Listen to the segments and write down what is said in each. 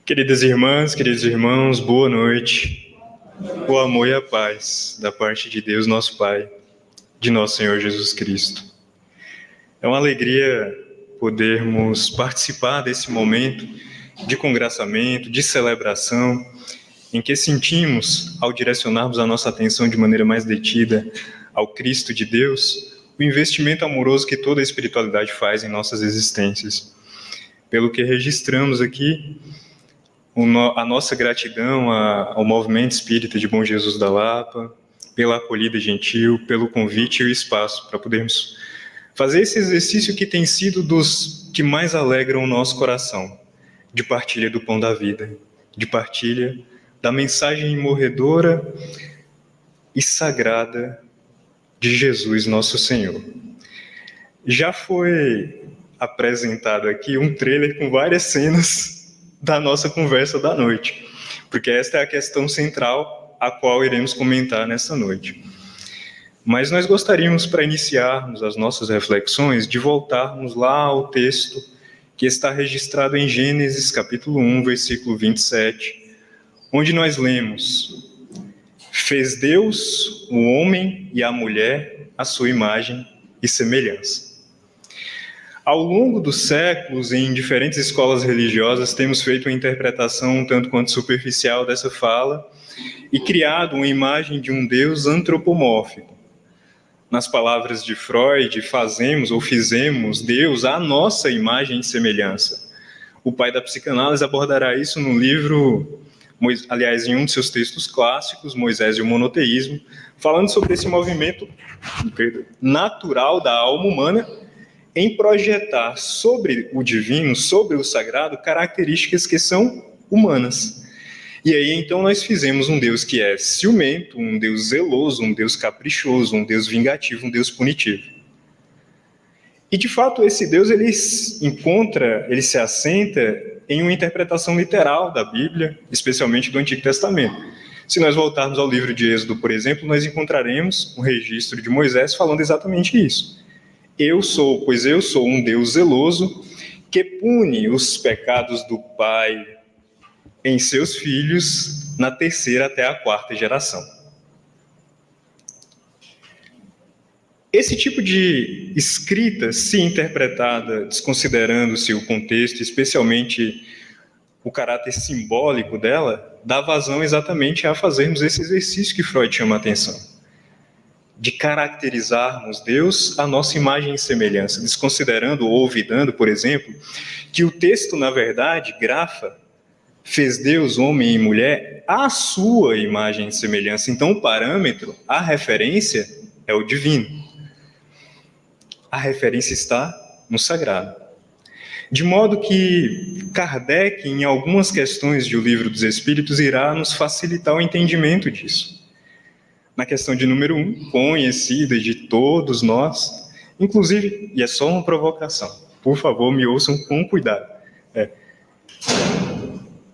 Queridas irmãs, queridos irmãos, boa noite. O amor e a paz da parte de Deus, nosso Pai, de nosso Senhor Jesus Cristo. É uma alegria podermos participar desse momento de congraçamento, de celebração, em que sentimos, ao direcionarmos a nossa atenção de maneira mais detida ao Cristo de Deus, o investimento amoroso que toda a espiritualidade faz em nossas existências. Pelo que registramos aqui, a nossa gratidão ao Movimento Espírita de Bom Jesus da Lapa, pela acolhida gentil, pelo convite e o espaço para podermos fazer esse exercício que tem sido dos que mais alegram o nosso coração, de partilha do pão da vida, de partilha da mensagem imorredora e sagrada de Jesus, nosso Senhor. Já foi apresentado aqui um trailer com várias cenas da nossa conversa da noite, porque esta é a questão central a qual iremos comentar nessa noite. Mas nós gostaríamos, para iniciarmos as nossas reflexões, de voltarmos lá ao texto que está registrado em Gênesis, capítulo 1, versículo 27, onde nós lemos: fez Deus o homem e a mulher à sua imagem e semelhança. Ao longo dos séculos, em diferentes escolas religiosas, temos feito uma interpretação um tanto quanto superficial dessa fala e criado uma imagem de um Deus antropomórfico. Nas palavras de Freud, fazemos ou fizemos Deus à nossa imagem e semelhança. O pai da psicanálise abordará isso no livro, aliás, em um de seus textos clássicos, Moisés e o Monoteísmo, falando sobre esse movimento natural da alma humana em projetar sobre o divino, sobre o sagrado, características que são humanas. E aí, então, nós fizemos um Deus que é ciumento, um Deus zeloso, um Deus caprichoso, um Deus vingativo, um Deus punitivo. E, de fato, esse Deus, ele se assenta em uma interpretação literal da Bíblia, especialmente do Antigo Testamento. Se nós voltarmos ao livro de Êxodo, por exemplo, nós encontraremos um registro de Moisés falando exatamente isso. Pois eu sou um Deus zeloso que pune os pecados do pai em seus filhos na 3ª até a 4ª geração. Esse tipo de escrita, se interpretada desconsiderando-se o contexto, especialmente o caráter simbólico dela, dá vazão exatamente a fazermos esse exercício que Freud chama a atenção, de caracterizarmos Deus à nossa imagem e semelhança, desconsiderando ou olvidando, por exemplo, que o texto, na verdade, grafa, fez Deus, homem e mulher, à sua imagem e semelhança. Então, o parâmetro, a referência, é o divino. A referência está no sagrado. De modo que Kardec, em algumas questões de O Livro dos Espíritos, irá nos facilitar o entendimento disso. Na questão de número 1, conhecida de todos nós, inclusive, e é só uma provocação, por favor, me ouçam com cuidado.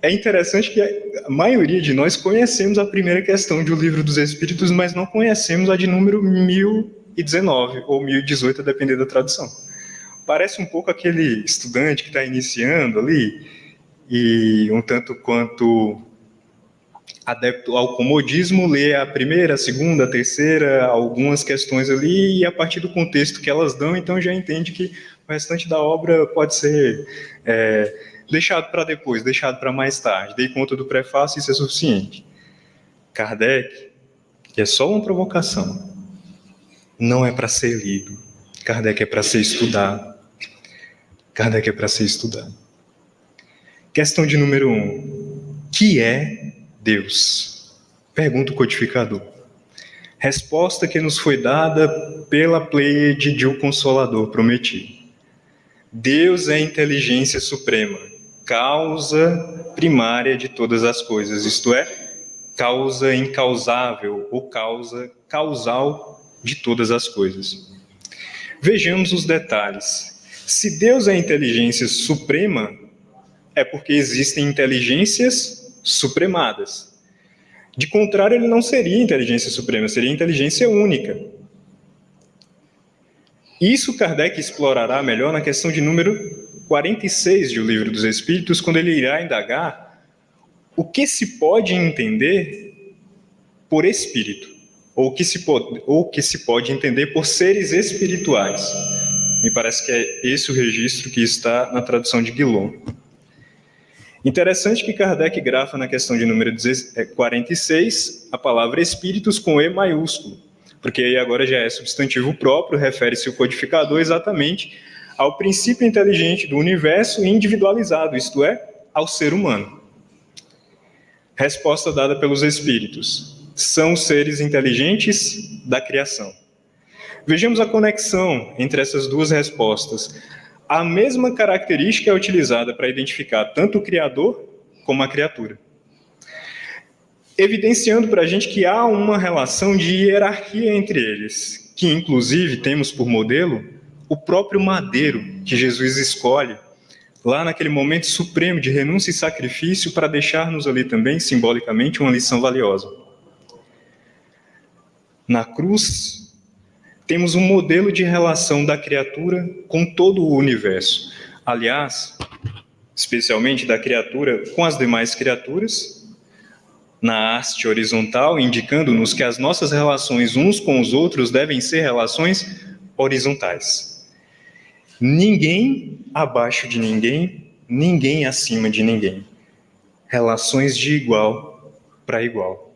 É interessante que a maioria de nós conhecemos a primeira questão de O Livro dos Espíritos, mas não conhecemos a de número 1019 ou 1018, a depender da tradução. Parece um pouco aquele estudante que está iniciando ali e um tanto quanto adepto ao comodismo, lê a primeira, a segunda, a terceira, algumas questões ali, e a partir do contexto que elas dão, então já entende que o restante da obra pode ser deixado para depois, deixado para mais tarde. Dei conta do prefácio, isso é suficiente. Kardec, que é só uma provocação, não é para ser lido. Kardec é para ser estudado. Kardec é para ser estudado. Questão de número 1. Que é Deus? Pergunta o codificador. Resposta que nos foi dada pela Pleiade de O Consolador Prometido. Deus é a inteligência suprema, causa primária de todas as coisas, isto é, causa incausável ou causa causal de todas as coisas. Vejamos os detalhes. Se Deus é a inteligência suprema, é porque existem inteligências supremadas. De contrário, ele não seria inteligência suprema, seria inteligência única. Isso Kardec explorará melhor na questão de número 46 de O Livro dos Espíritos, quando ele irá indagar o que se pode entender por espírito, ou o que se pode entender por seres espirituais. Me parece que é esse o registro que está na tradução de Guillaume. Interessante que Kardec grafa na questão de número 46 a palavra espíritos com E maiúsculo, porque aí agora já é substantivo próprio, refere-se o codificador exatamente ao princípio inteligente do universo individualizado, isto é, ao ser humano. Resposta dada pelos espíritos: são os seres inteligentes da criação. Vejamos a conexão entre essas duas respostas. A mesma característica é utilizada para identificar tanto o Criador como a criatura, evidenciando para a gente que há uma relação de hierarquia entre eles, que inclusive temos por modelo o próprio madeiro que Jesus escolhe lá naquele momento supremo de renúncia e sacrifício para deixar-nos ali também, simbolicamente, uma lição valiosa. Na cruz, temos um modelo de relação da criatura com todo o universo. Aliás, especialmente da criatura com as demais criaturas, na haste horizontal, indicando-nos que as nossas relações uns com os outros devem ser relações horizontais. Ninguém abaixo de ninguém, ninguém acima de ninguém. Relações de igual para igual.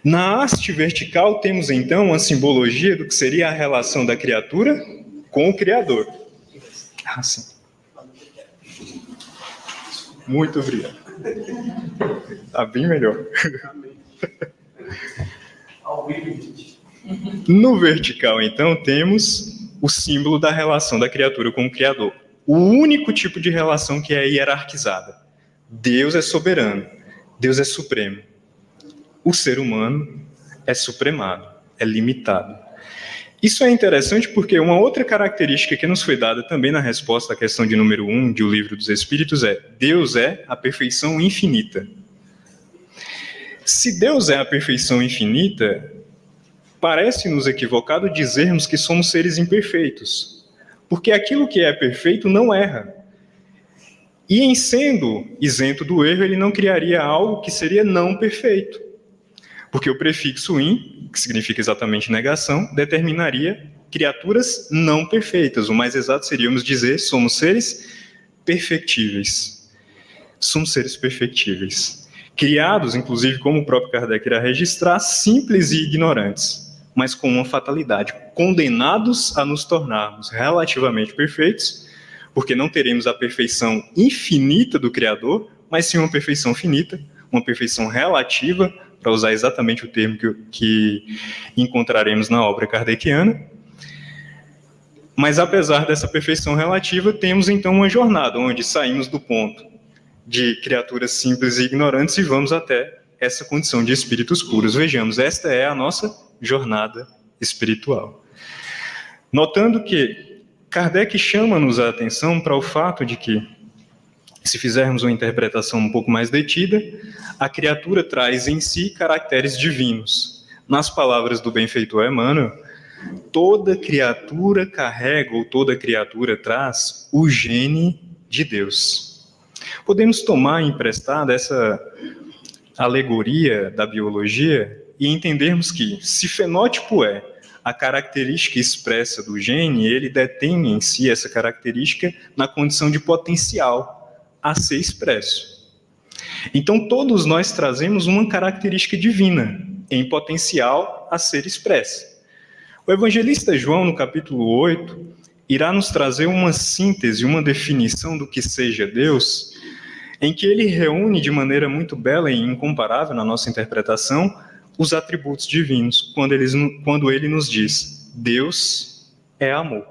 Na haste vertical temos então a simbologia do que seria a relação da criatura com o Criador. Sim. Muito obrigado. Está bem melhor. No vertical, então, temos o símbolo da relação da criatura com o Criador. O único tipo de relação que é hierarquizada. Deus é soberano, Deus é supremo. O ser humano é supremado, é limitado. Isso é interessante porque uma outra característica que nos foi dada também na resposta à questão de número 1 do Livro dos Espíritos é: Deus é a perfeição infinita. Se Deus é a perfeição infinita, parece-nos equivocado dizermos que somos seres imperfeitos, porque aquilo que é perfeito não erra. E em sendo isento do erro, ele não criaria algo que seria não perfeito. Porque o prefixo in, que significa exatamente negação, determinaria criaturas não perfeitas. O mais exato seríamos dizer, somos seres perfectíveis. Somos seres perfectíveis. Criados, inclusive, como o próprio Kardec irá registrar, simples e ignorantes, mas com uma fatalidade, condenados a nos tornarmos relativamente perfeitos, porque não teremos a perfeição infinita do Criador, mas sim uma perfeição finita, uma perfeição relativa, para usar exatamente o termo que encontraremos na obra kardeciana. Mas apesar dessa perfeição relativa, temos então uma jornada onde saímos do ponto de criaturas simples e ignorantes e vamos até essa condição de espíritos puros. Vejamos, esta é a nossa jornada espiritual. Notando que Kardec chama-nos a atenção para o fato de que, se fizermos uma interpretação um pouco mais detida, a criatura traz em si caracteres divinos. Nas palavras do benfeitor Emmanuel, toda criatura carrega, ou toda criatura traz, o gene de Deus. Podemos tomar emprestada essa alegoria da biologia e entendermos que, se fenótipo é a característica expressa do gene, ele detém em si essa característica na condição de potencial a ser expresso. Então, todos nós trazemos uma característica divina em potencial a ser expressa. O evangelista João, no capítulo 8, irá nos trazer uma síntese, uma definição do que seja Deus, em que ele reúne de maneira muito bela e incomparável na nossa interpretação os atributos divinos, quando ele nos diz: Deus é amor.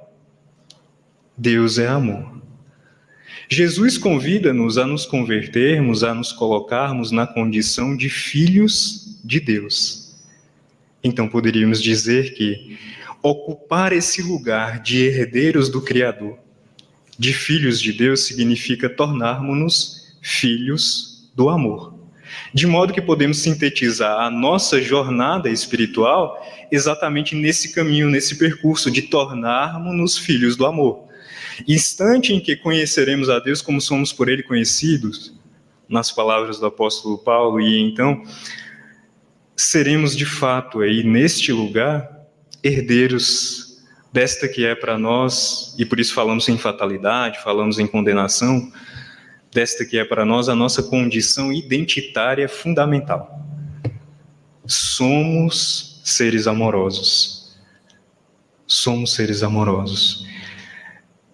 Deus é amor. Jesus convida-nos a nos convertermos, a nos colocarmos na condição de filhos de Deus. Então poderíamos dizer que ocupar esse lugar de herdeiros do Criador, de filhos de Deus, significa tornarmos-nos filhos do amor. De modo que podemos sintetizar a nossa jornada espiritual exatamente nesse caminho, nesse percurso de tornarmos-nos filhos do amor. Instante em que conheceremos a Deus como somos por Ele conhecidos, nas palavras do apóstolo Paulo, e então seremos de fato aí neste lugar herdeiros desta que é para nós, e por isso falamos em fatalidade, falamos em condenação, desta que é para nós a nossa condição identitária fundamental. Somos seres amorosos. Somos seres amorosos.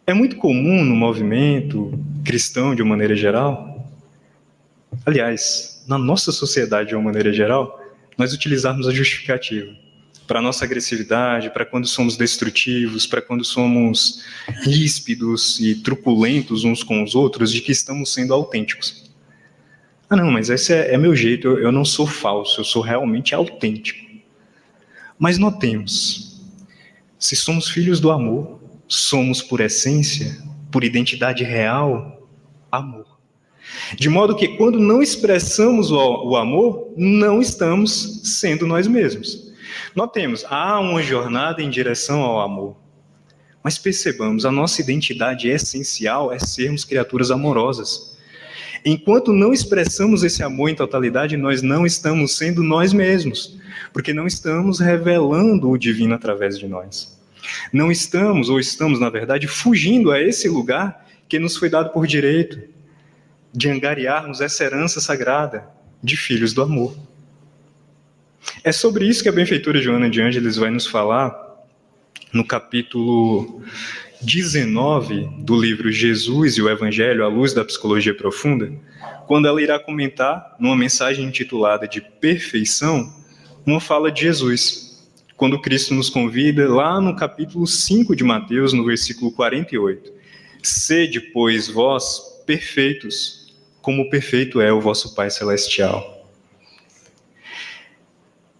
É muito comum no movimento cristão, de uma maneira geral, aliás, na nossa sociedade, de uma maneira geral, nós utilizarmos a justificativa para a nossa agressividade, para quando somos destrutivos, para quando somos ríspidos e truculentos uns com os outros, de que estamos sendo autênticos. Ah, não, mas esse é meu jeito, eu não sou falso, eu sou realmente autêntico. Mas notemos, se somos filhos do amor, somos por essência, por identidade real, amor. De modo que quando não expressamos o amor, não estamos sendo nós mesmos. Notemos, há uma jornada em direção ao amor. Mas percebamos, a nossa identidade essencial é sermos criaturas amorosas. Enquanto não expressamos esse amor em totalidade, nós não estamos sendo nós mesmos, porque não estamos revelando o divino através de nós. Não estamos, ou estamos, na verdade, fugindo a esse lugar que nos foi dado por direito, de angariarmos essa herança sagrada de filhos do amor. É sobre isso que a benfeitora Joana de Ângeles vai nos falar no capítulo 19 do livro Jesus e o Evangelho à Luz da Psicologia Profunda, quando ela irá comentar, numa mensagem intitulada de Perfeição, uma fala de Jesus, quando Cristo nos convida lá no capítulo 5 de Mateus, no versículo 48. Sede, pois, vós perfeitos, como perfeito é o vosso Pai Celestial.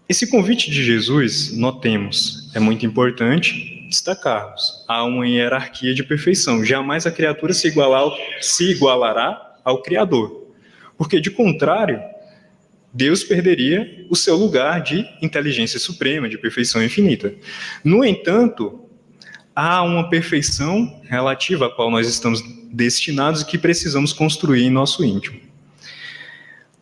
Esse convite de Jesus, notemos, é muito importante destacarmos. Há uma hierarquia de perfeição. Jamais a criatura se igualará ao Criador. Porque, de contrário, Deus perderia o seu lugar de inteligência suprema, de perfeição infinita. No entanto, há uma perfeição relativa à qual nós estamos destinados e que precisamos construir em nosso íntimo.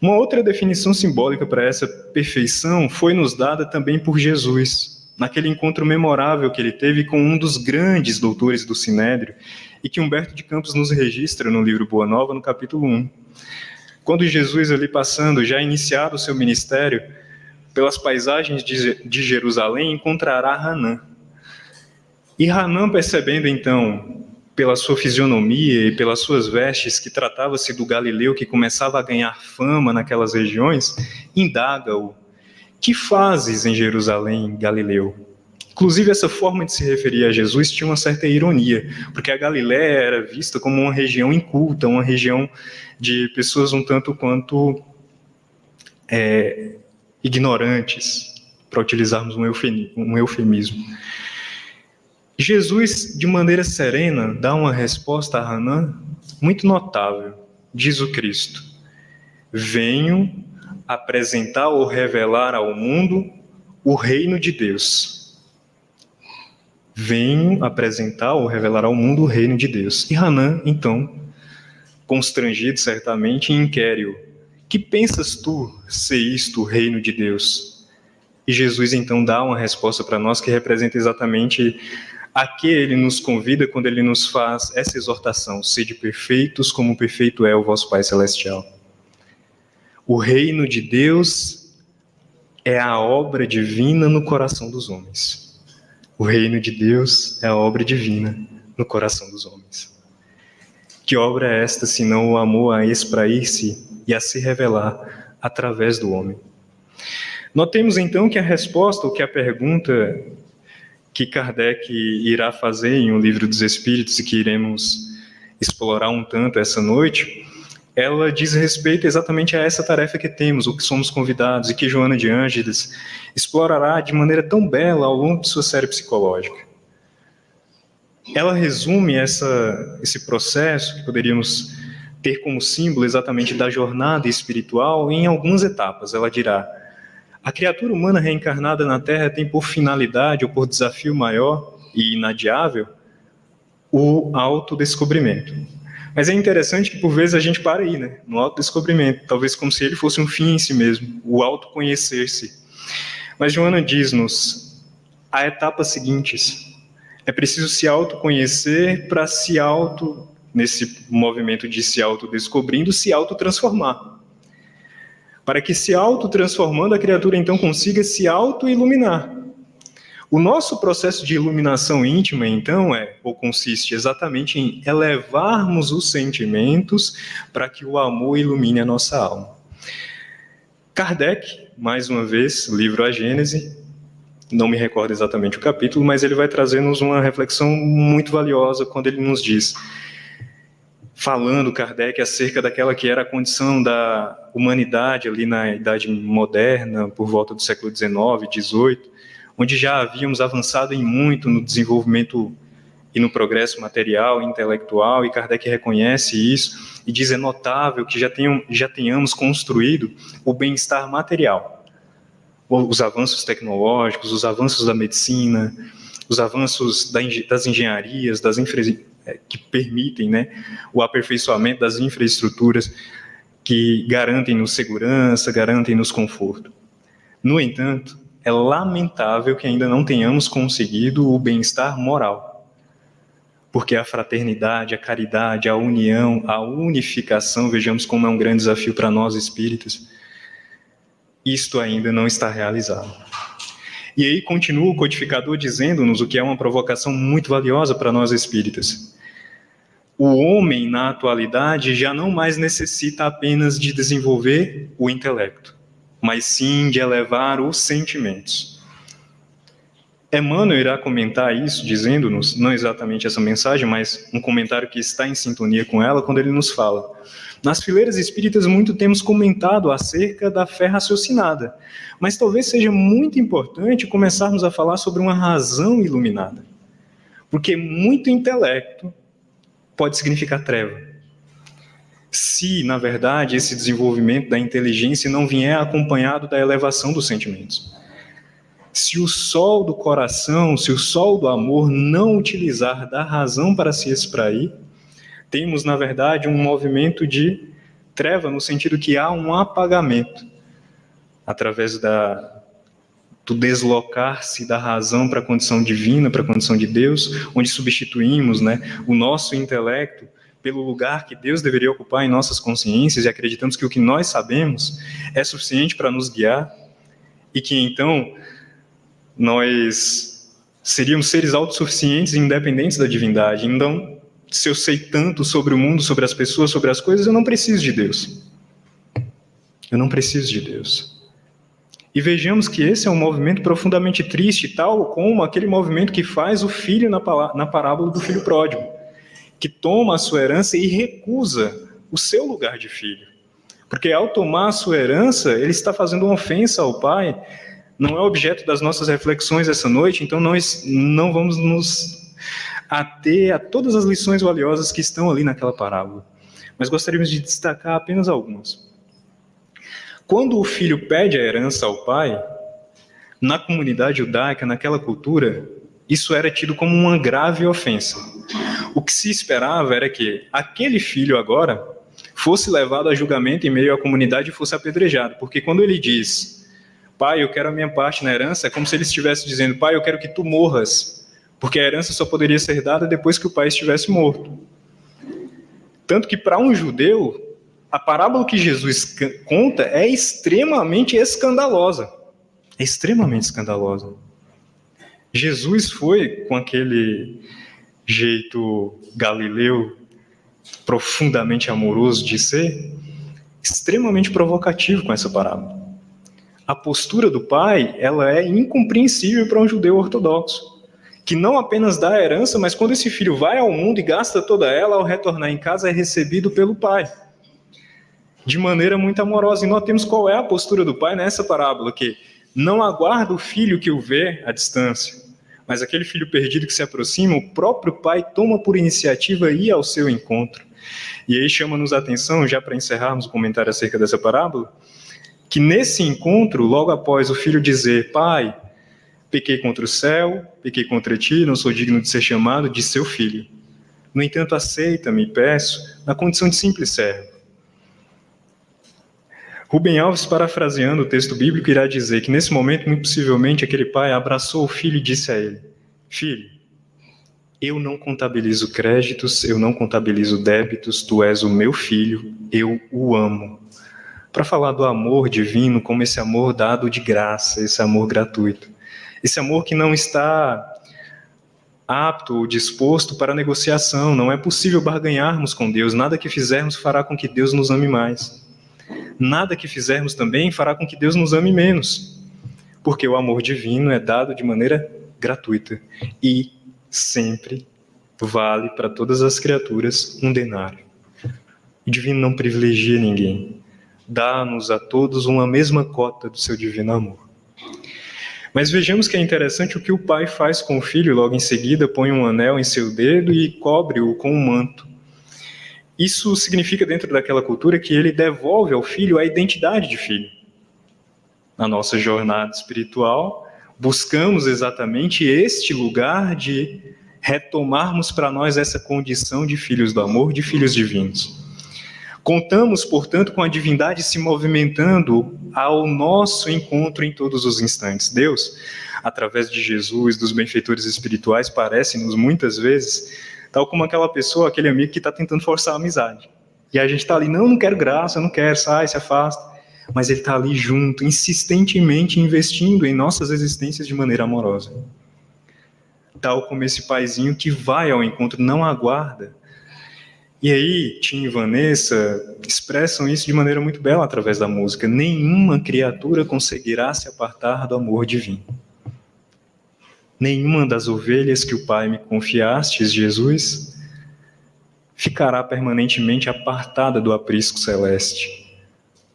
Uma outra definição simbólica para essa perfeição foi nos dada também por Jesus, naquele encontro memorável que ele teve com um dos grandes doutores do Sinédrio, e que Humberto de Campos nos registra no livro Boa Nova, no capítulo 1. Quando Jesus, ali passando, já iniciado o seu ministério, pelas paisagens de Jerusalém, encontrará Hanã. E Hanã, percebendo então, pela sua fisionomia e pelas suas vestes, que tratava-se do Galileu que começava a ganhar fama naquelas regiões, indaga-o: que fazes em Jerusalém, Galileu? Inclusive, essa forma de se referir a Jesus tinha uma certa ironia, porque a Galiléia era vista como uma região inculta, uma região de pessoas um tanto quanto ignorantes, para utilizarmos um eufemismo. Jesus, de maneira serena, dá uma resposta a Hanã muito notável. Diz o Cristo: venho apresentar ou revelar ao mundo o reino de Deus. Venho apresentar ou revelar ao mundo o reino de Deus. E Hanã, então, constrangido certamente, inquere-o: que pensas tu ser isto o reino de Deus? E Jesus, então, dá uma resposta para nós que representa exatamente a que ele nos convida quando ele nos faz essa exortação: sede perfeitos como perfeito é o vosso Pai Celestial. O reino de Deus é a obra divina no coração dos homens. O reino de Deus é a obra divina no coração dos homens. Que obra é esta, senão o amor a esprair-se e a se revelar através do homem? Notemos então que a resposta, ou que a pergunta que Kardec irá fazer em O Livro dos Espíritos, e que iremos explorar um tanto essa noite, ela diz respeito exatamente a essa tarefa que temos, o que somos convidados, e que Joana de Ângeles explorará de maneira tão bela ao longo de sua série psicológica. Ela resume esse processo, que poderíamos ter como símbolo exatamente da jornada espiritual, em algumas etapas. Ela dirá: a criatura humana reencarnada na Terra tem por finalidade ou por desafio maior e inadiável o autodescobrimento. Mas é interessante que, por vezes, a gente para aí, né? No autodescobrimento, talvez como se ele fosse um fim em si mesmo, o autoconhecer-se. Mas Joana diz-nos, há etapas seguintes. É preciso se autoconhecer para nesse movimento de se autodescobrindo, se autotransformar. Para que se autotransformando, a criatura então consiga se autoiluminar. O nosso processo de iluminação íntima, então, consiste exatamente em elevarmos os sentimentos para que o amor ilumine a nossa alma. Kardec, mais uma vez, livro A Gênese, não me recordo exatamente o capítulo, mas ele vai trazer-nos uma reflexão muito valiosa quando ele nos diz, falando Kardec acerca daquela que era a condição da humanidade ali na Idade Moderna, por volta do século XIX, XVIII, onde já havíamos avançado em muito no desenvolvimento e no progresso material e intelectual, e Kardec reconhece isso e diz, é notável que já tenhamos construído o bem-estar material. Os avanços tecnológicos, os avanços da medicina, os avanços das engenharias, que permitem, né, o aperfeiçoamento das infraestruturas que garantem-nos segurança, garantem-nos conforto. No entanto, é lamentável que ainda não tenhamos conseguido o bem-estar moral, porque a fraternidade, a caridade, a união, a unificação, vejamos como é um grande desafio para nós espíritas, isto ainda não está realizado. E aí continua o codificador dizendo-nos o que é uma provocação muito valiosa para nós espíritas. O homem, na atualidade, já não mais necessita apenas de desenvolver o intelecto, mas sim de elevar os sentimentos. Emmanuel irá comentar isso, dizendo-nos, não exatamente essa mensagem, mas um comentário que está em sintonia com ela, quando ele nos fala: nas fileiras espíritas muito temos comentado acerca da fé raciocinada, mas talvez seja muito importante começarmos a falar sobre uma razão iluminada, porque muito intelecto pode significar treva. Se, na verdade, esse desenvolvimento da inteligência não vier acompanhado da elevação dos sentimentos. Se o sol do coração, se o sol do amor não utilizar da razão para se esprair, temos, na verdade, um movimento de treva, no sentido que há um apagamento, através do deslocar-se da razão para a condição divina, para a condição de Deus, onde substituímos, né, o nosso intelecto pelo lugar que Deus deveria ocupar em nossas consciências e acreditamos que o que nós sabemos é suficiente para nos guiar e que então nós seríamos seres autossuficientes e independentes da divindade. Então, se eu sei tanto sobre o mundo, sobre as pessoas, sobre as coisas, eu não preciso de Deus. Eu não preciso de Deus. E vejamos que esse é um movimento profundamente triste, tal como aquele movimento que faz o filho na parábola do filho pródigo, que toma a sua herança e recusa o seu lugar de filho. Porque ao tomar a sua herança, ele está fazendo uma ofensa ao pai, não é objeto das nossas reflexões essa noite, então nós não vamos nos ater a todas as lições valiosas que estão ali naquela parábola. Mas gostaríamos de destacar apenas algumas. Quando o filho pede a herança ao pai, na comunidade judaica, naquela cultura, isso era tido como uma grave ofensa. O que se esperava era que aquele filho agora fosse levado a julgamento em meio à comunidade e fosse apedrejado. Porque quando ele diz, pai, eu quero a minha parte na herança, é como se ele estivesse dizendo, pai, eu quero que tu morras, porque a herança só poderia ser dada depois que o pai estivesse morto. Tanto que para um judeu, a parábola que Jesus conta é extremamente escandalosa. É extremamente escandalosa. Jesus foi, com aquele jeito galileu, profundamente amoroso de ser, extremamente provocativo com essa parábola. A postura do pai, ela é incompreensível para um judeu ortodoxo, que não apenas dá a herança, mas quando esse filho vai ao mundo e gasta toda ela, ao retornar em casa é recebido pelo pai, de maneira muito amorosa. E nós temos qual é a postura do pai nessa parábola, que não aguarda o filho que o vê à distância, mas aquele filho perdido que se aproxima, o próprio pai toma por iniciativa ir ao seu encontro. E aí chama-nos a atenção, já para encerrarmos o comentário acerca dessa parábola, que nesse encontro, logo após o filho dizer, pai, pequei contra o céu, pequei contra ti, não sou digno de ser chamado de seu filho. No entanto, aceita-me, peço, na condição de simples servo. Rubem Alves, parafraseando o texto bíblico, irá dizer que nesse momento, muito possivelmente, aquele pai abraçou o filho e disse a ele: Filho, eu não contabilizo créditos, eu não contabilizo débitos, tu és o meu filho, eu o amo. Para falar do amor divino como esse amor dado de graça, esse amor gratuito. Esse amor que não está apto ou disposto para negociação, não é possível barganharmos com Deus, nada que fizermos fará com que Deus nos ame mais. Nada que fizermos também fará com que Deus nos ame menos, porque o amor divino é dado de maneira gratuita e sempre vale para todas as criaturas um denário. O divino não privilegia ninguém, dá-nos a todos uma mesma cota do seu divino amor. Mas vejamos que é interessante o que o pai faz com o filho, logo em seguida põe um anel em seu dedo e cobre-o com um manto. Isso significa, dentro daquela cultura, que ele devolve ao filho a identidade de filho. Na nossa jornada espiritual, buscamos exatamente este lugar de retomarmos para nós essa condição de filhos do amor, de filhos divinos. Contamos, portanto, com a divindade se movimentando ao nosso encontro em todos os instantes. Deus, através de Jesus, dos benfeitores espirituais, parece-nos muitas vezes tal como aquela pessoa, aquele amigo que está tentando forçar a amizade. E a gente está ali, não quero graça, eu não quero, sai, se afasta. Mas ele está ali junto, insistentemente investindo em nossas existências de maneira amorosa. Tal como esse paizinho que vai ao encontro, não aguarda. E aí, Tim e Vanessa expressam isso de maneira muito bela através da música. Nenhuma criatura conseguirá se apartar do amor divino. Nenhuma das ovelhas que o Pai me confiastes, Jesus, ficará permanentemente apartada do aprisco celeste,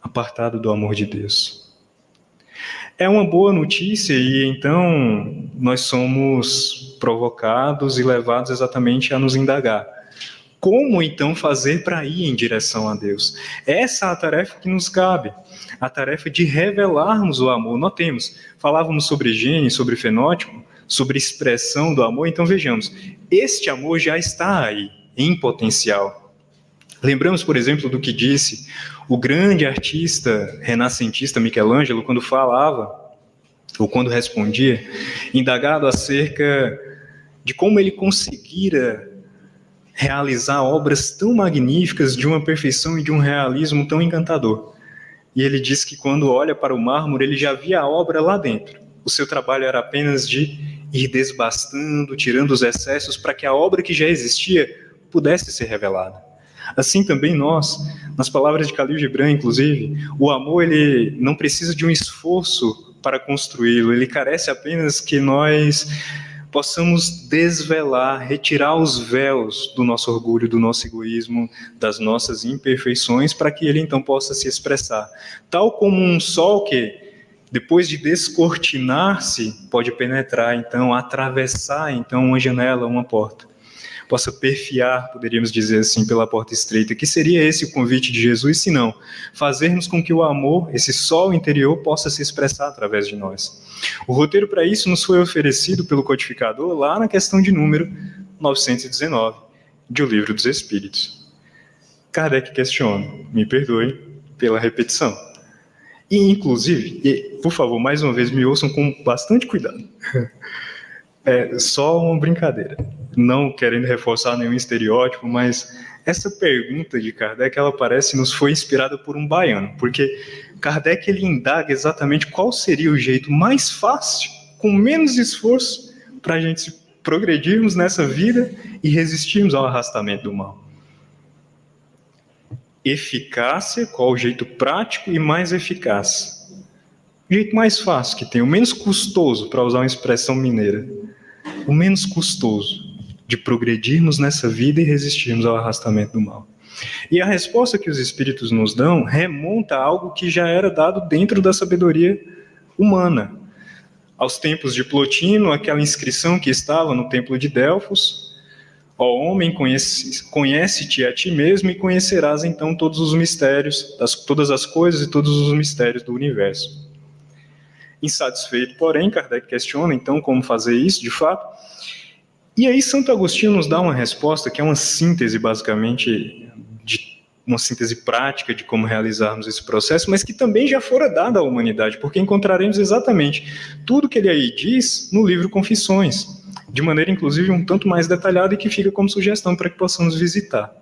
apartada do amor de Deus. É uma boa notícia e então nós somos provocados e levados exatamente a nos indagar. Como então fazer para ir em direção a Deus? Essa é a tarefa que nos cabe, a tarefa de revelarmos o amor. Notemos, falávamos sobre gene, sobre fenótipo, sobre expressão do amor, então vejamos, este amor já está aí, em potencial. Lembramos, por exemplo, do que disse o grande artista renascentista Michelangelo, quando falava, ou quando respondia, indagado acerca de como ele conseguira realizar obras tão magníficas, de uma perfeição e de um realismo tão encantador. E ele diz que quando olha para o mármore, ele já via a obra lá dentro. O seu trabalho era apenas de ir desbastando, tirando os excessos, para que a obra que já existia pudesse ser revelada. Assim também nós, nas palavras de Khalil Gibran, inclusive, o amor ele não precisa de um esforço para construí-lo, ele carece apenas que nós possamos desvelar, retirar os véus do nosso orgulho, do nosso egoísmo, das nossas imperfeições, para que ele então possa se expressar. Tal como um sol que, depois de descortinar-se, pode penetrar, então, atravessar então uma janela, uma porta. Possa perfiar, poderíamos dizer assim, pela porta estreita. Que seria esse o convite de Jesus, se não fazermos com que o amor, esse sol interior, possa se expressar através de nós. O roteiro para isso nos foi oferecido pelo codificador lá na questão de número 919 de O Livro dos Espíritos. Kardec questiona, me perdoe pela repetição. E, inclusive, por favor, mais uma vez, me ouçam com bastante cuidado. É só uma brincadeira. Não querendo reforçar nenhum estereótipo, mas essa pergunta de Kardec, ela parece nos foi inspirada por um baiano, porque Kardec ele indaga exatamente qual seria o jeito mais fácil, com menos esforço, para a gente progredirmos nessa vida e resistirmos ao arrastamento do mal. Eficácia, qual o jeito prático e mais eficaz? O jeito mais fácil que tem, o menos custoso, para usar uma expressão mineira, o menos custoso de progredirmos nessa vida e resistirmos ao arrastamento do mal. E a resposta que os espíritos nos dão remonta a algo que já era dado dentro da sabedoria humana. Aos tempos de Plotino, aquela inscrição que estava no templo de Delfos: ó homem, conhece-te a ti mesmo e conhecerás então todos os mistérios, todas as coisas e todos os mistérios do universo. Insatisfeito, porém, Kardec questiona então como fazer isso de fato. E aí Santo Agostinho nos dá uma resposta que é uma síntese, basicamente, uma síntese prática de como realizarmos esse processo, mas que também já fora dada à humanidade, porque encontraremos exatamente tudo que ele aí diz no livro Confissões, de maneira, inclusive, um tanto mais detalhada e que fica como sugestão para que possamos visitar.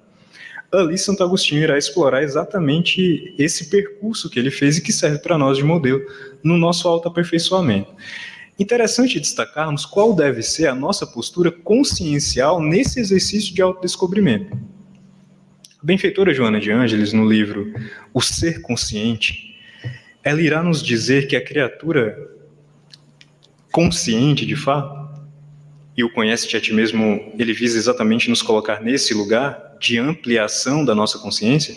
Ali, Santo Agostinho irá explorar exatamente esse percurso que ele fez e que serve para nós de modelo no nosso autoaperfeiçoamento. Interessante destacarmos qual deve ser a nossa postura consciencial nesse exercício de autodescobrimento. A benfeitora Joana de Ângeles, no livro O Ser Consciente, ela irá nos dizer que a criatura consciente, de fato, e o Conhece-te a ti mesmo, ele visa exatamente nos colocar nesse lugar de ampliação da nossa consciência,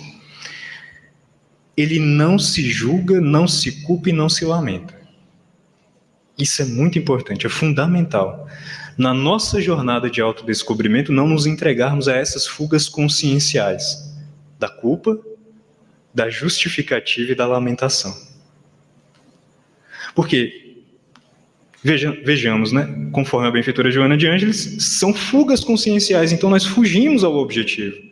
ele não se julga, não se culpa e não se lamenta. Isso é muito importante, é fundamental. Na nossa jornada de autodescobrimento, não nos entregarmos a essas fugas conscienciais da culpa, da justificativa e da lamentação. Porque, vejamos, né? Conforme a benfeitora Joana de Ângeles, são fugas conscienciais, então nós fugimos ao objetivo.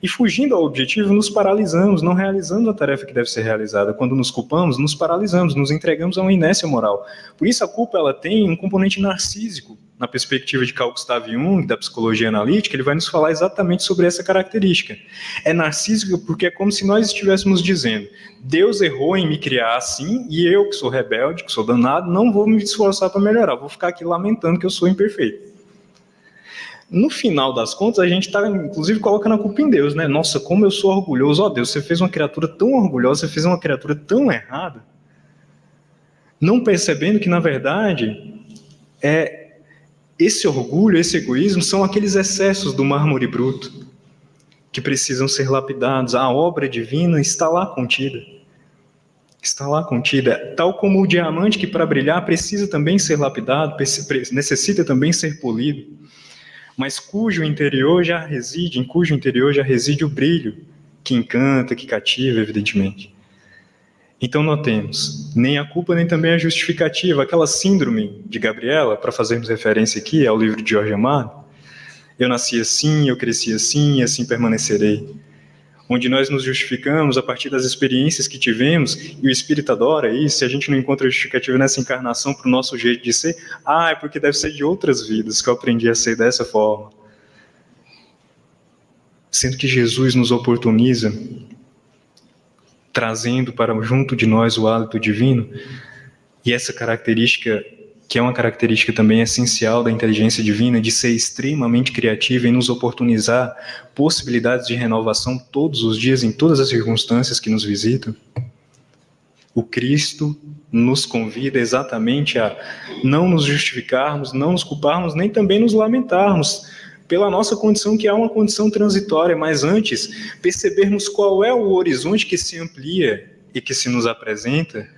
E fugindo ao objetivo, nos paralisamos, não realizamos a tarefa que deve ser realizada. Quando nos culpamos, nos paralisamos, nos entregamos a uma inércia moral. Por isso a culpa ela tem um componente narcísico. Na perspectiva de Carl Gustav Jung, da psicologia analítica, ele vai nos falar exatamente sobre essa característica. É narcísico porque é como se nós estivéssemos dizendo: Deus errou em me criar assim, e eu, que sou rebelde, que sou danado, não vou me esforçar para melhorar, vou ficar aqui lamentando que eu sou imperfeito. No final das contas, a gente está, inclusive, colocando a culpa em Deus, né? Nossa, como eu sou orgulhoso. Ó Deus, você fez uma criatura tão orgulhosa, você fez uma criatura tão errada. Não percebendo que, na verdade, esse orgulho, esse egoísmo, são aqueles excessos do mármore bruto que precisam ser lapidados. A obra divina está lá contida. Está lá contida. Tal como o diamante que, para brilhar, precisa também ser lapidado, necessita também ser polido, mas em cujo interior já reside o brilho que encanta, que cativa, evidentemente. Então notemos, nem a culpa, nem também a justificativa, aquela síndrome de Gabriela, para fazermos referência aqui ao livro de Jorge Amado, eu nasci assim, eu cresci assim, e assim permanecerei. Onde nós nos justificamos a partir das experiências que tivemos, e o Espírito adora isso. Se a gente não encontra justificativa nessa encarnação para o nosso jeito de ser, é porque deve ser de outras vidas que eu aprendi a ser dessa forma. Sendo que Jesus nos oportuniza, trazendo para junto de nós o hálito divino, e essa característica, que é uma característica também essencial da inteligência divina, de ser extremamente criativa e nos oportunizar possibilidades de renovação todos os dias, em todas as circunstâncias que nos visitam. O Cristo nos convida exatamente a não nos justificarmos, não nos culparmos, nem também nos lamentarmos pela nossa condição, que é uma condição transitória, mas antes percebermos qual é o horizonte que se amplia e que se nos apresenta,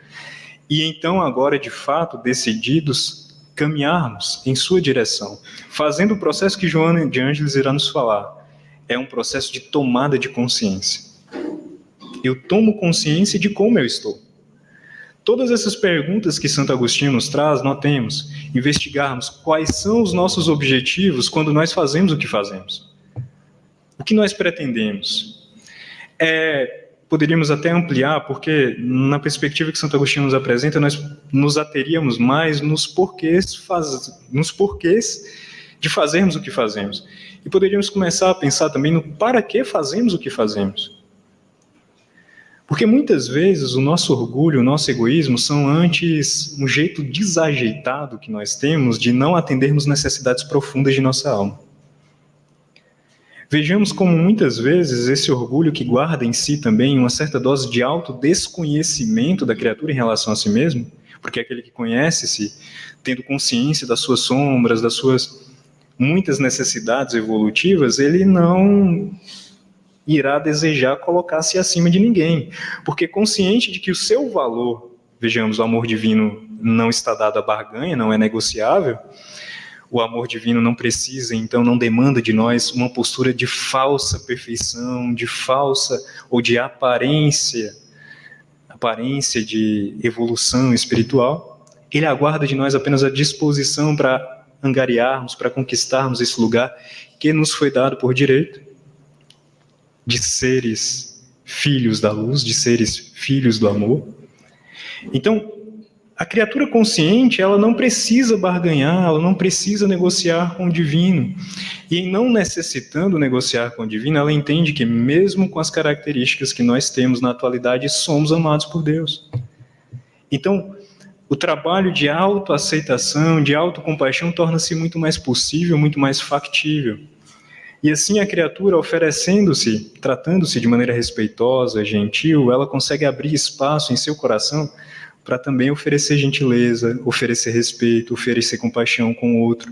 e então agora, de fato, decididos, caminharmos em sua direção, fazendo o processo que Joana de Ângeles irá nos falar. É um processo de tomada de consciência. Eu tomo consciência de como eu estou. Todas essas perguntas que Santo Agostinho nos traz, notemos, investigarmos quais são os nossos objetivos quando nós fazemos o que fazemos. O que nós pretendemos? Poderíamos até ampliar, porque na perspectiva que Santo Agostinho nos apresenta, nós nos ateríamos mais nos porquês de fazermos o que fazemos. E poderíamos começar a pensar também no para que fazemos o que fazemos. Porque muitas vezes o nosso orgulho, o nosso egoísmo são antes um jeito desajeitado que nós temos de não atendermos necessidades profundas de nossa alma. Vejamos como muitas vezes esse orgulho que guarda em si também uma certa dose de autodesconhecimento da criatura em relação a si mesmo, porque aquele que conhece-se, tendo consciência das suas sombras, das suas muitas necessidades evolutivas, ele não irá desejar colocar-se acima de ninguém, porque consciente de que o seu valor, vejamos, o amor divino não está dado a barganha, não é negociável. O amor divino não precisa, então não demanda de nós uma postura de falsa perfeição, de falsa ou de aparência de evolução espiritual. Ele aguarda de nós apenas a disposição para angariarmos, para conquistarmos esse lugar que nos foi dado por direito, de seres filhos da luz, de seres filhos do amor. Então, a criatura consciente, ela não precisa barganhar, ela não precisa negociar com o divino. E em não necessitando negociar com o divino, ela entende que mesmo com as características que nós temos na atualidade, somos amados por Deus. Então, o trabalho de autoaceitação, de autocompaixão, torna-se muito mais possível, muito mais factível. E assim a criatura, oferecendo-se, tratando-se de maneira respeitosa, gentil, ela consegue abrir espaço em seu coração para também oferecer gentileza, oferecer respeito, oferecer compaixão com o outro.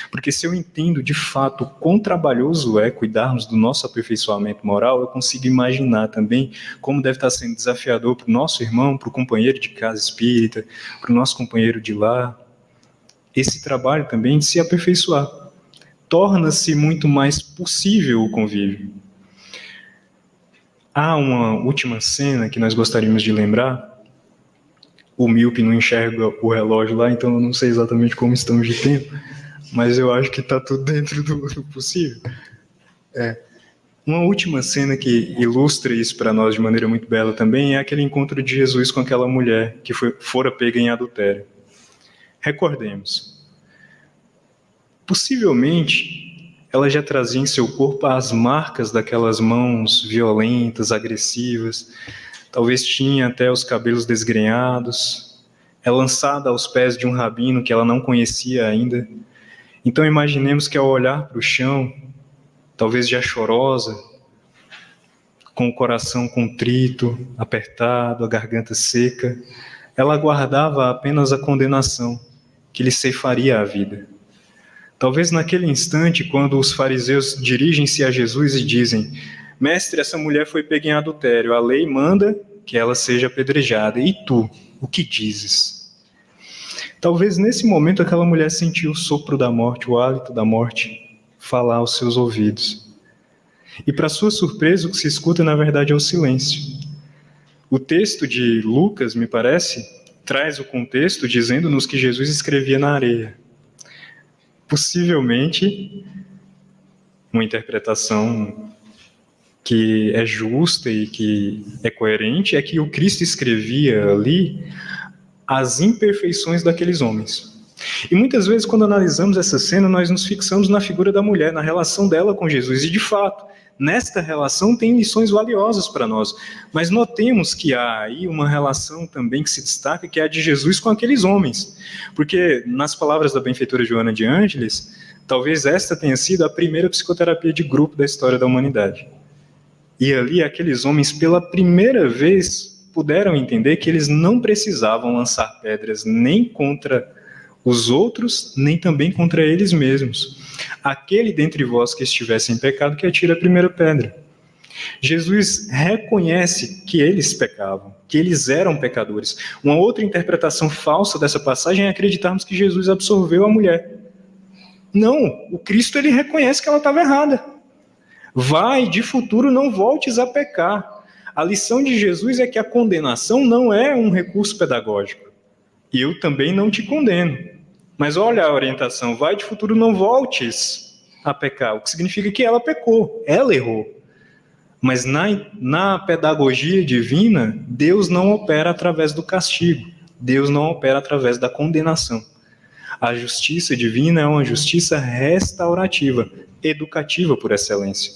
Porque se eu entendo de fato quão trabalhoso é cuidarmos do nosso aperfeiçoamento moral, eu consigo imaginar também como deve estar sendo desafiador para o nosso irmão, para o companheiro de casa espírita, para o nosso companheiro de lar, esse trabalho também de se aperfeiçoar. Torna-se muito mais possível o convívio. Há uma última cena que nós gostaríamos de lembrar. O míope não enxerga o relógio lá, então eu não sei exatamente como estamos de tempo, mas eu acho que está tudo dentro do possível. Uma última cena que ilustra isso para nós de maneira muito bela também é aquele encontro de Jesus com aquela mulher que fora pega em adultério. Recordemos, possivelmente ela já trazia em seu corpo as marcas daquelas mãos violentas, agressivas. Talvez tinha até os cabelos desgrenhados, é lançada aos pés de um rabino que ela não conhecia ainda. Então imaginemos que ao olhar para o chão, talvez já chorosa, com o coração contrito, apertado, a garganta seca, ela aguardava apenas a condenação, que lhe ceifaria a vida. Talvez naquele instante, quando os fariseus dirigem-se a Jesus e dizem: Mestre, essa mulher foi pega em adultério, a lei manda que ela seja apedrejada. E tu, o que dizes? Talvez nesse momento aquela mulher sentiu o sopro da morte, o hálito da morte, falar aos seus ouvidos. E para sua surpresa, o que se escuta na verdade é o silêncio. O texto de Lucas, me parece, traz o contexto dizendo-nos que Jesus escrevia na areia. Possivelmente, uma interpretação que é justa e que é coerente é que o Cristo escrevia ali as imperfeições daqueles homens. E muitas vezes, quando analisamos essa cena, nós nos fixamos na figura da mulher, na relação dela com Jesus. E, de fato, nesta relação tem lições valiosas para nós. Mas notemos que há aí uma relação também que se destaca, que é a de Jesus com aqueles homens. Porque, nas palavras da benfeitora Joana de Ângeles, talvez esta tenha sido a primeira psicoterapia de grupo da história da humanidade. E ali, aqueles homens, pela primeira vez, puderam entender que eles não precisavam lançar pedras nem contra os outros, nem também contra eles mesmos. Aquele dentre vós que estivesse em pecado, que atire a primeira pedra. Jesus reconhece que eles pecavam, que eles eram pecadores. Uma outra interpretação falsa dessa passagem é acreditarmos que Jesus absorveu a mulher. Não, o Cristo ele reconhece que ela estava errada. Vai, de futuro não voltes a pecar. A lição de Jesus é que a condenação não é um recurso pedagógico. E eu também não te condeno. Mas olha a orientação, vai, de futuro não voltes a pecar. O que significa que ela pecou, ela errou. Mas na pedagogia divina, Deus não opera através do castigo. Deus não opera através da condenação. A justiça divina é uma justiça restaurativa, educativa por excelência,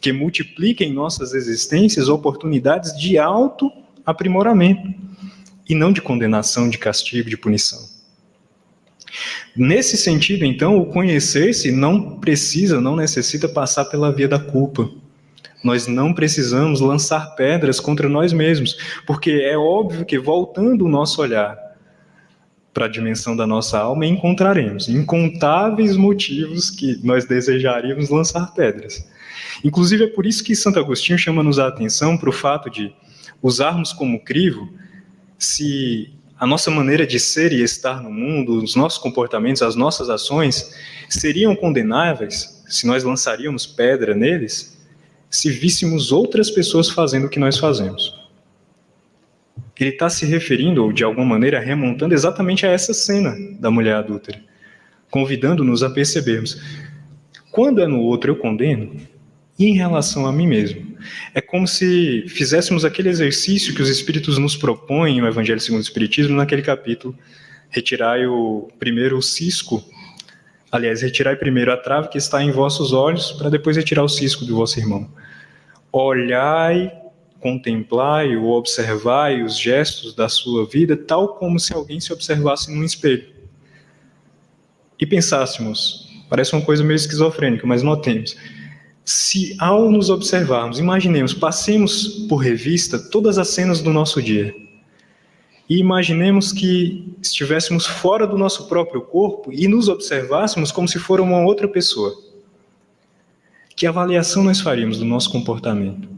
que multiplica em nossas existências oportunidades de autoaprimoramento e não de condenação, de castigo, de punição. Nesse sentido, então, o conhecer-se não necessita passar pela via da culpa. Nós não precisamos lançar pedras contra nós mesmos, porque é óbvio que, voltando o nosso olhar para a dimensão da nossa alma, encontraremos incontáveis motivos que nós desejaríamos lançar pedras. Inclusive, é por isso que Santo Agostinho chama-nos a atenção para o fato de usarmos como crivo se a nossa maneira de ser e estar no mundo, os nossos comportamentos, as nossas ações, seriam condenáveis se nós lançaríamos pedra neles, se víssemos outras pessoas fazendo o que nós fazemos. Ele está se referindo, ou de alguma maneira remontando exatamente a essa cena da mulher adúltera. convidando-nos a percebermos: quando é no outro eu condeno, e em relação a mim mesmo? É como se fizéssemos aquele exercício que os Espíritos nos propõem no Evangelho segundo o Espiritismo, naquele capítulo: retirai primeiro o cisco, aliás, retirai primeiro a trave que está em vossos olhos, para depois retirar o cisco do vosso irmão. Olhai, contemplai ou observai os gestos da sua vida, tal como se alguém se observasse num espelho. E pensássemos, parece uma coisa meio esquizofrênica, mas notemos: se ao nos observarmos, imaginemos, passemos por revista todas as cenas do nosso dia, e imaginemos que estivéssemos fora do nosso próprio corpo e nos observássemos como se fosse uma outra pessoa, que avaliação nós faríamos do nosso comportamento?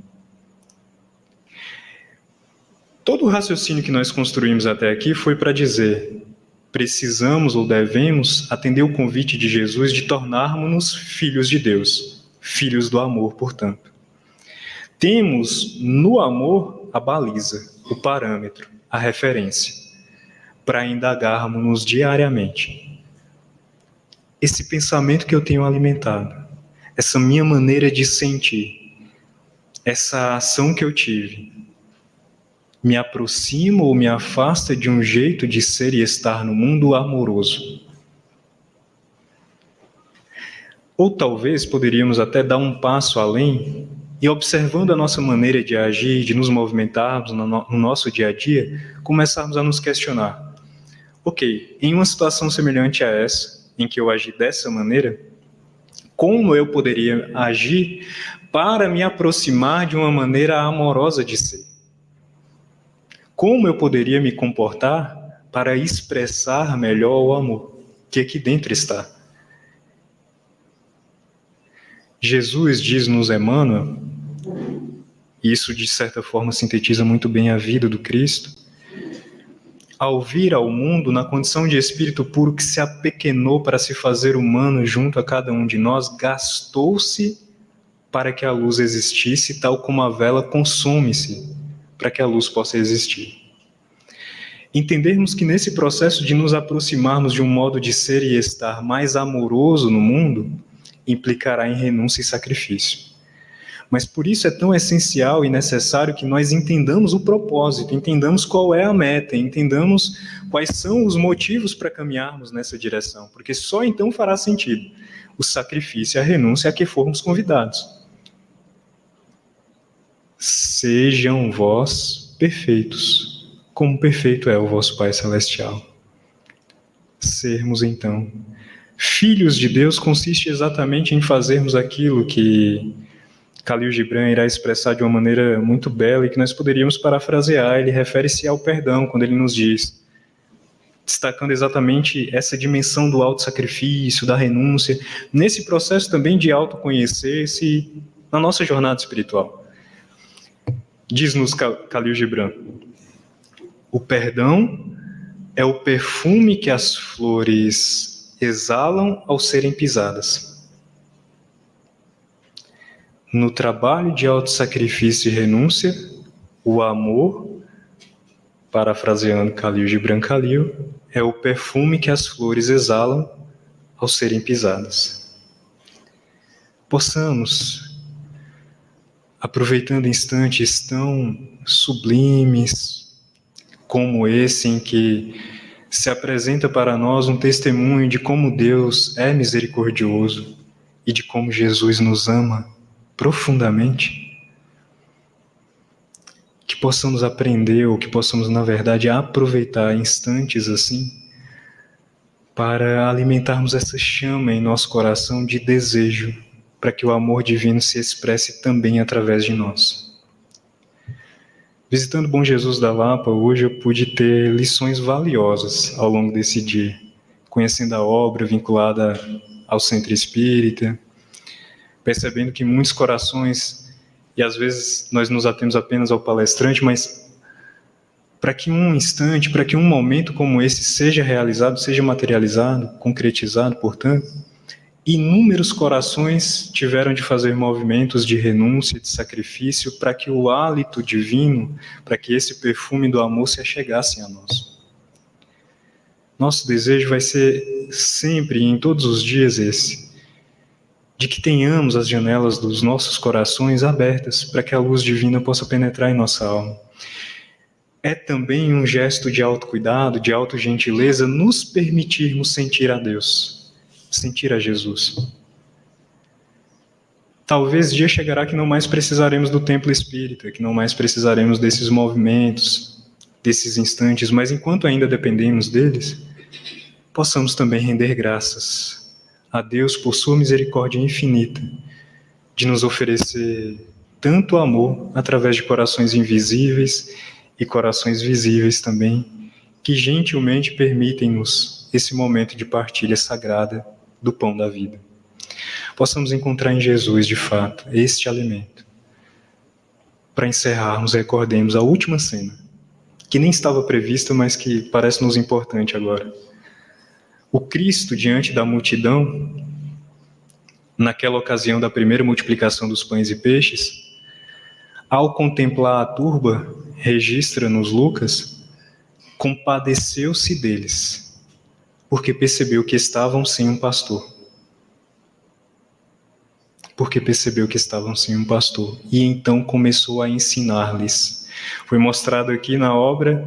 Todo o raciocínio que nós construímos até aqui foi para dizer: precisamos ou devemos atender o convite de Jesus de tornarmos-nos filhos de Deus, filhos do amor, portanto. Temos no amor a baliza, o parâmetro, a referência, para indagarmos-nos diariamente. Esse pensamento que eu tenho alimentado, essa minha maneira de sentir, essa ação que eu tive, me aproxima ou me afasta de um jeito de ser e estar no mundo amoroso? Ou talvez poderíamos até dar um passo além e, observando a nossa maneira de agir, de nos movimentarmos no nosso dia a dia, começarmos a nos questionar: ok, em uma situação semelhante a essa, em que eu agi dessa maneira, como eu poderia agir para me aproximar de uma maneira amorosa de ser? Como eu poderia me comportar para expressar melhor o amor que aqui dentro está? Jesus diz-nos, Emmanuel, e isso de certa forma sintetiza muito bem a vida do Cristo: ao vir ao mundo na condição de espírito puro que se apequenou para se fazer humano junto a cada um de nós, gastou-se para que a luz existisse, tal como a vela consome-se para que a luz possa existir. Entendermos que nesse processo de nos aproximarmos de um modo de ser e estar mais amoroso no mundo, implicará em renúncia e sacrifício. Mas por isso é tão essencial e necessário que nós entendamos o propósito, entendamos qual é a meta, entendamos quais são os motivos para caminharmos nessa direção, porque só então fará sentido o sacrifício e a renúncia a que formos convidados. Sejam vós perfeitos, como perfeito é o vosso Pai Celestial. Sermos, então, filhos de Deus consiste exatamente em fazermos aquilo que Khalil Gibran irá expressar de uma maneira muito bela e que nós poderíamos parafrasear. Ele refere-se ao perdão, quando ele nos diz, destacando exatamente essa dimensão do autossacrifício, da renúncia, nesse processo também de autoconhecer-se na nossa jornada espiritual. Diz-nos Khalil Gibran: o perdão é o perfume que as flores exalam ao serem pisadas. No trabalho de autossacrifício e renúncia, o amor, parafraseando Khalil Gibran Khalil, é o perfume que as flores exalam ao serem pisadas. Possamos, aproveitando instantes tão sublimes como esse, em que se apresenta para nós um testemunho de como Deus é misericordioso e de como Jesus nos ama profundamente, que possamos aprender, ou que possamos, na verdade, aproveitar instantes assim, para alimentarmos essa chama em nosso coração de desejo, para que o amor divino se expresse também através de nós. Visitando o Bom Jesus da Lapa, hoje eu pude ter lições valiosas ao longo desse dia, conhecendo a obra vinculada ao Centro Espírita, percebendo que muitos corações, e às vezes nós nos atemos apenas ao palestrante, mas para que um instante, para que um momento como esse seja realizado, seja materializado, concretizado, portanto, inúmeros corações tiveram de fazer movimentos de renúncia, de sacrifício, para que o hálito divino, para que esse perfume do amor se achegasse a nós. Nosso desejo vai ser sempre e em todos os dias esse, de que tenhamos as janelas dos nossos corações abertas para que a luz divina possa penetrar em nossa alma. É também um gesto de autocuidado, de autogentileza, nos permitirmos sentir a Deus, sentir a Jesus. Talvez dia chegará que não mais precisaremos do templo espírita, que não mais precisaremos desses movimentos, desses instantes, mas enquanto ainda dependemos deles, possamos também render graças a Deus por sua misericórdia infinita, de nos oferecer tanto amor através de corações invisíveis e corações visíveis também, que gentilmente permitem-nos esse momento de partilha sagrada do pão da vida. Possamos encontrar em Jesus, de fato, este alimento. Para encerrarmos, recordemos a última cena, que nem estava prevista, mas que parece-nos importante agora. O Cristo, diante da multidão, naquela ocasião da primeira multiplicação dos pães e peixes, ao contemplar a turba, registra-nos Lucas, compadeceu-se deles, porque percebeu que estavam sem um pastor. E então começou a ensinar-lhes. Foi mostrado aqui na obra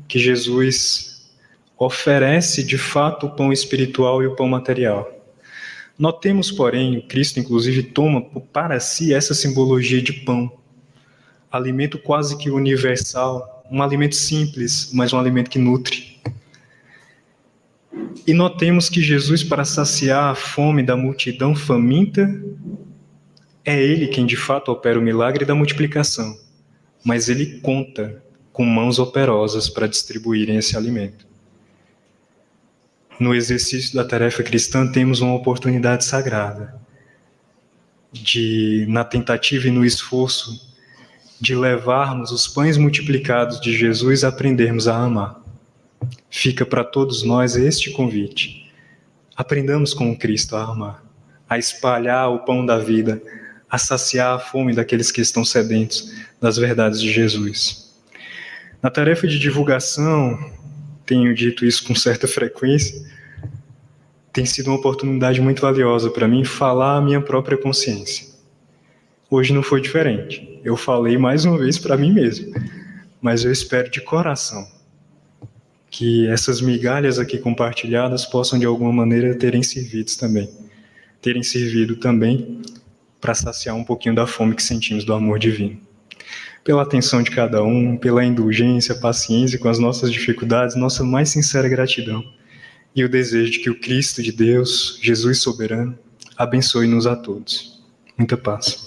que Jesus oferece de fato o pão espiritual e o pão material. Notemos, porém, o Cristo inclusive toma para si essa simbologia de pão, alimento quase que universal, um alimento simples, mas um alimento que nutre. E notemos que Jesus, para saciar a fome da multidão faminta, é Ele quem de fato opera o milagre da multiplicação, mas Ele conta com mãos operosas para distribuírem esse alimento. No exercício da tarefa cristã temos uma oportunidade sagrada de, na tentativa e no esforço, de levarmos os pães multiplicados de Jesus a aprendermos a amar. Fica para todos nós este convite. Aprendamos com Cristo a amar, a espalhar o pão da vida, a saciar a fome daqueles que estão sedentos das verdades de Jesus. Na tarefa de divulgação, tenho dito isso com certa frequência, tem sido uma oportunidade muito valiosa para mim falar a minha própria consciência. Hoje não foi diferente. Eu falei mais uma vez para mim mesmo, mas eu espero de coração que essas migalhas aqui compartilhadas possam de alguma maneira terem servido também para saciar um pouquinho da fome que sentimos do amor divino. Pela atenção de cada um, pela indulgência, paciência com as nossas dificuldades, nossa mais sincera gratidão e o desejo de que o Cristo de Deus, Jesus soberano, abençoe-nos a todos. Muita paz.